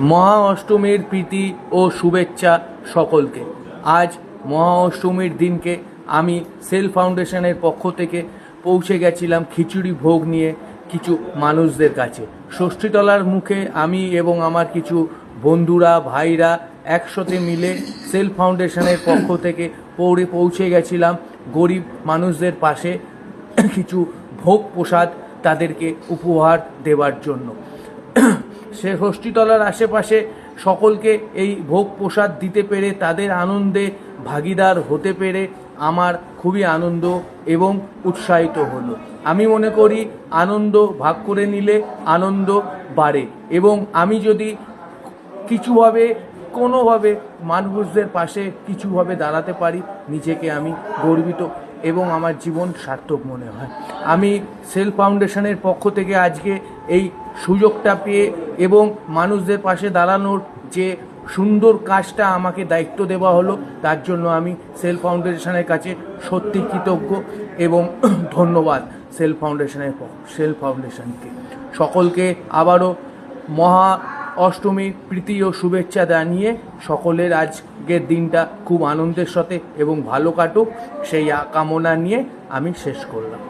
মহা অষ্টমীর প্রীতি ও শুভেচ্ছা সকলকে। আজ মহা অষ্টমীর দিনকে আমি সেল ফাউন্ডেশনের পক্ষ থেকে পৌঁছে গেছিলাম খিচুড়ি ভোগ নিয়ে কিছু মানুষদের কাছে। ষষ্ঠীতলার মুখে আমি এবং আমার কিছু বন্ধুরা ভাইরা একসাথে মিলে সেল ফাউন্ডেশনের পক্ষ থেকে পৌঁছে গেছিলাম গরিব মানুষদের পাশে কিছু ভোগ প্রসাদ তাদেরকে উপহার দেওয়ার জন্য। সে ষষ্ঠীতলার আশেপাশে সকলকে এই ভোগ প্রসাদ দিতে পেরে তাদের আনন্দে ভাগিদার হতে পেরে আমার খুবই আনন্দ এবং উৎসাহিত হলো। আমি মনে করি আনন্দ ভাগ করে নিলে আনন্দ বাড়ে, এবং আমি যদি কিছুভাবে কোনোভাবে মানুষদের পাশে কিছুভাবে দাঁড়াতে পারি, নিজেকে আমি গর্বিত এবং আমার জীবন সার্থক মনে হয়। আমি সেল ফাউন্ডেশনের পক্ষ থেকে আজকে এই সুযোগটা পেয়ে এবং মানুষদের পাশে দাঁড়ানোর যে সুন্দর কাজটা আমাকে দায়িত্ব দেওয়া হলো, তার জন্য আমি সেল ফাউন্ডেশনের কাছে সত্যি কৃতজ্ঞ এবং ধন্যবাদ সেল ফাউন্ডেশনকে। সকলকে আবারও মহা অষ্টমীর প্রীতি ও শুভেচ্ছা জানিয়ে সকলের আজকের দিনটা খুব আনন্দের সাথে এবং ভালো কাটুক সেই কামনা নিয়ে আমি শেষ করলাম।